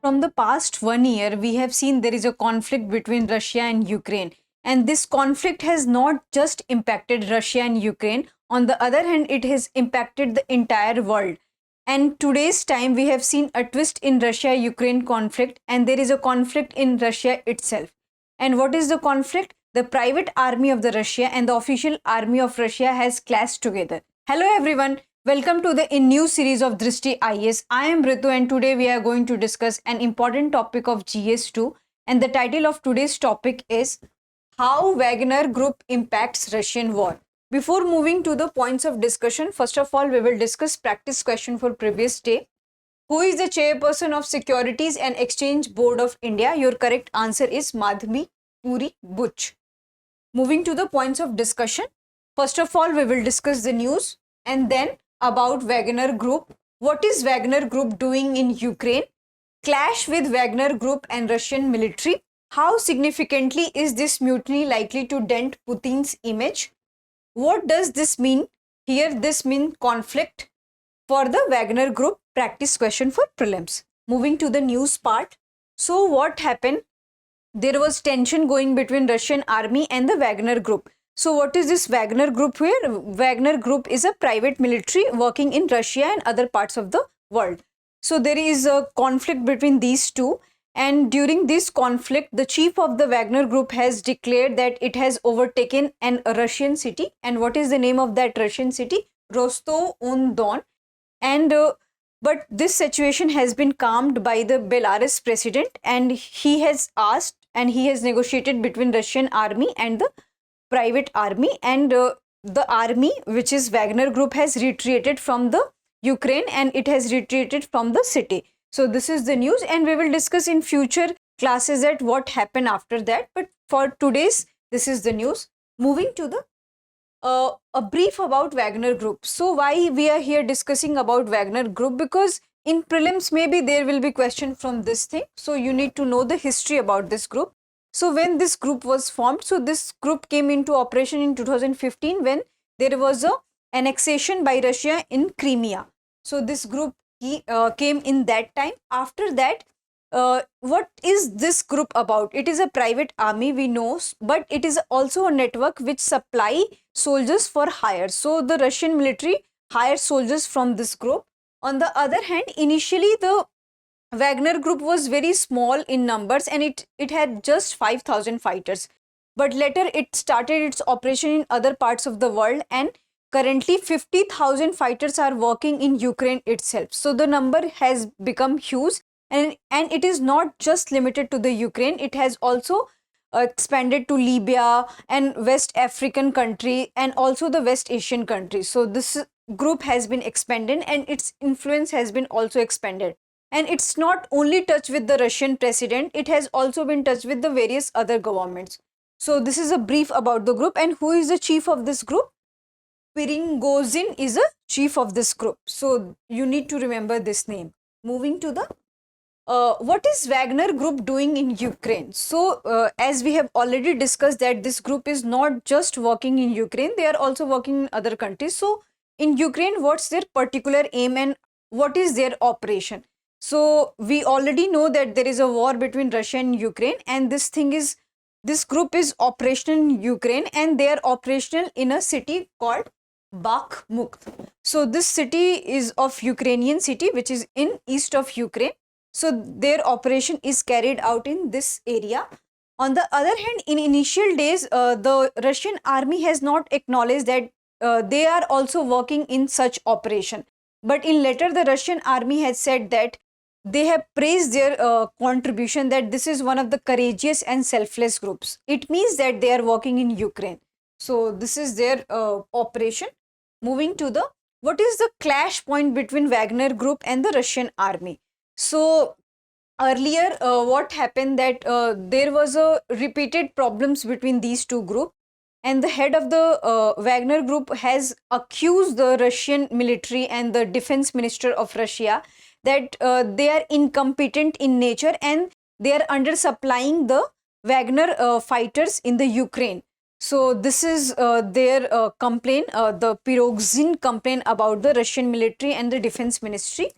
From the past 1 year, we have seen there is a conflict between Russia and Ukraine. And this conflict has not just impacted Russia and Ukraine. On the other hand, it has impacted the entire world. And today's time, we have seen a twist in Russia-Ukraine conflict, and there is a conflict in Russia itself. And what is the conflict? The private army of the Russia and the official army of Russia has clashed together. Hello everyone. Welcome to the new series of Drishti IAS. I am Ritu and today we are going to discuss an important topic of GS2, and the title of today's topic is How Wagner Group Impacts Russian War. Before moving to the points of discussion, first of all we will discuss practice question for previous day. Who is the chairperson of Securities and Exchange Board of India? Your correct answer is Madhvi Puri Butch. Moving to the points of discussion. First of all we will discuss the news and then about Wagner Group. What is Wagner Group doing in Ukraine? Clash with Wagner Group and Russian military. How significantly is this mutiny likely to dent Putin's image? What does this mean? Here this means conflict for the Wagner Group. Practice question for prelims. Moving to the news part. So what happened? There was tension going between Russian army and the Wagner Group. So what is this Wagner Group here? Wagner Group is a private military working in Russia and other parts of the world. So there is a conflict between these two, and during this conflict the chief of the Wagner Group has declared that it has overtaken a Russian city. And what is the name of that Russian city? Rostov-on-Don. And but this situation has been calmed by the Belarus president, and he has asked and he has negotiated between Russian army and the private army, and the army, which is Wagner Group, has retreated from the Ukraine and it has retreated from the city. So this is the news, and we will discuss in future classes at what happened after that. But for today's, this is the news. Moving to the a brief about Wagner Group. So why we are here discussing about Wagner Group? Because in prelims maybe there will be question from this thing. So you need to know the history about this group. So when this group was formed, so this group came into operation in 2015 when there was a annexation by Russia in Crimea. So this group came in that time. After that, what is this group about? It is a private army, we know, but it is also a network which supply soldiers for hire. So the Russian military hires soldiers from this group. On the other hand, initially the Wagner Group was very small in numbers and it had just 5,000 fighters. But later it started its operation in other parts of the world, and currently 50,000 fighters are working in Ukraine itself. So the number has become huge, and it is not just limited to the Ukraine. It has also expanded to Libya and West African country and also the West Asian countries. So this group has been expanded and its influence has been also expanded. And it's not only touched with the Russian president, it has also been touched with the various other governments. So this is a brief about the group. And who is the chief of this group? Prigozhin is a chief of this group. So you need to remember this name. Moving to the what is Wagner Group doing in Ukraine? So as we have already discussed that this group is not just working in Ukraine, they are also working in other countries. So in Ukraine, what's their particular aim and what is their operation? So we already know that there is a war between Russia and Ukraine, and this group is operational in Ukraine, and they are operational in a city called Bakhmut. So this city is of Ukrainian city which is in east of Ukraine. So their operation is carried out in this area. On the other hand, in initial days, the Russian army has not acknowledged that they are also working in such operation. But in later, the Russian army has said that they have praised their contribution, that this is one of the courageous and selfless groups. It means that they are working in Ukraine. So this is their operation. Moving to the, what is the clash point between Wagner Group and the Russian army? So earlier what happened that there was a repeated problems between these two groups, and the head of the Wagner Group has accused the Russian military and the defense minister of Russia that they are incompetent in nature and they are undersupplying the Wagner fighters in the Ukraine. So this is their complaint, the Prigozhin complaint about the Russian military and the defense ministry.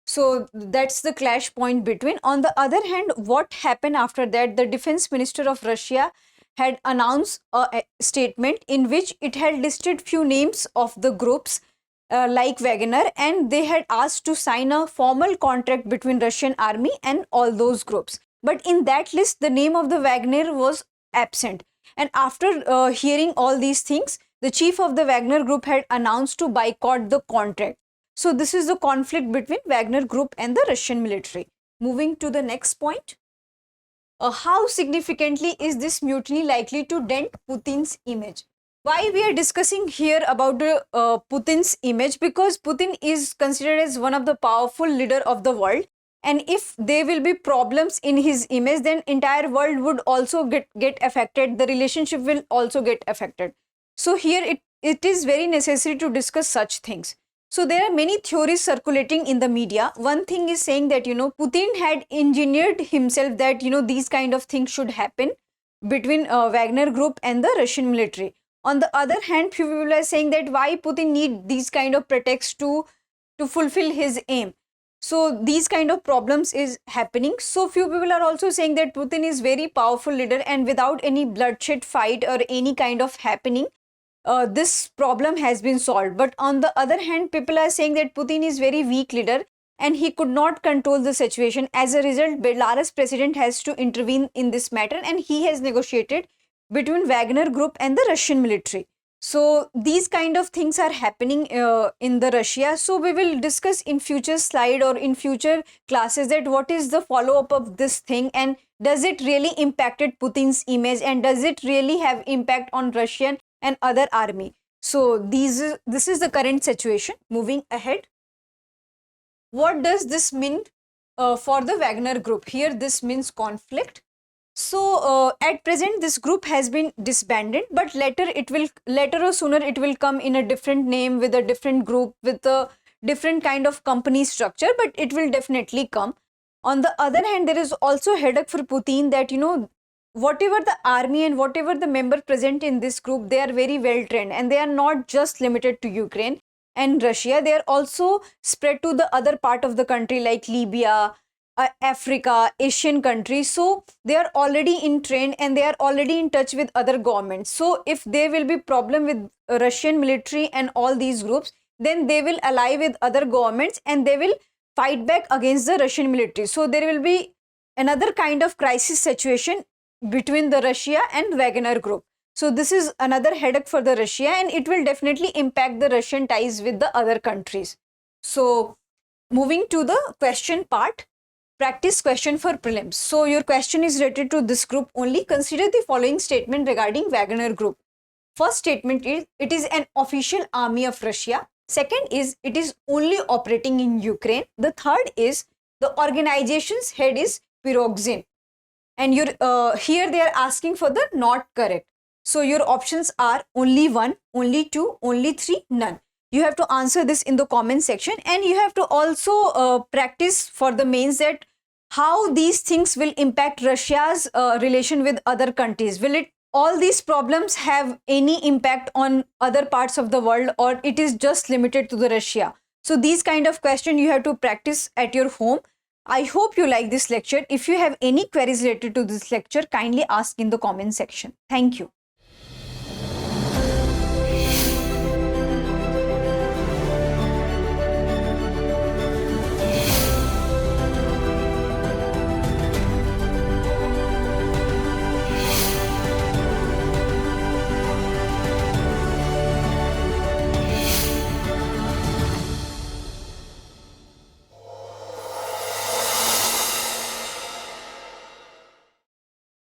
So that's the clash point between. On the other hand, what happened after that, the defense minister of Russia had announced a statement in which it had listed few names of the groups like Wagner, and they had asked to sign a formal contract between Russian army and all those groups. But in that list, the name of the Wagner was absent. And after hearing all these things, the chief of the Wagner Group had announced to boycott the contract. So this is the conflict between Wagner Group and the Russian military. Moving to the next point. How significantly is this mutiny likely to dent Putin's image? Why we are discussing here about Putin's image? Because Putin is considered as one of the powerful leader of the world. And if there will be problems in his image, then entire world would also get affected. The relationship will also get affected. So here it is very necessary to discuss such things. So there are many theories circulating in the media. One thing is saying that, Putin had engineered himself that, these kind of things should happen between Wagner Group and the Russian military. On the other hand, few people are saying that why Putin need these kind of pretexts to fulfill his aim. So these kind of problems is happening. So few people are also saying that Putin is very powerful leader, and without any bloodshed fight or any kind of happening, this problem has been solved. But on the other hand, people are saying that Putin is very weak leader and he could not control the situation. As a result, Belarus president has to intervene in this matter, and he has negotiated between Wagner Group and the Russian military. So these kind of things are happening in the Russia. So we will discuss in future slide or in future classes that what is the follow-up of this thing, and does it really impacted Putin's image, and does it really have impact on Russian and other army. So this is the current situation. Moving ahead, what does this mean for the Wagner Group? Here this means conflict. So at present this group has been disbanded, but later or sooner it will come in a different name, with a different group, with a different kind of company structure, but it will definitely come. On the other hand, there is also a headache for Putin that, whatever the army and whatever the member present in this group, they are very well trained, and they are not just limited to Ukraine and Russia. They are also spread to the other part of the country like Libya, Africa, Asian countries. So they are already in train and they are already in touch with other governments. So if there will be problem with Russian military and all these groups, then they will ally with other governments and they will fight back against the Russian military. So there will be another kind of crisis situation between the Russia and Wagner Group. So this is another headache for the Russia, and it will definitely impact the Russian ties with the other countries. So moving to the question part, practice question for prelims. So your question is related to this group only. Consider the following statement regarding Wagner Group. First statement is, it is an official army of Russia. Second is, it is only operating in Ukraine. The third is, the organization's head is Prigozhin. And here they are asking for the not correct. So your options are only 1, only 2, only 3, none. You have to answer this in the comment section, and you have to also practice for the mains that how these things will impact Russia's relation with other countries. Will all these problems have any impact on other parts of the world, or it is just limited to the Russia? So these kind of questions you have to practice at your home. I hope you like this lecture. If you have any queries related to this lecture, kindly ask in the comment section. Thank you.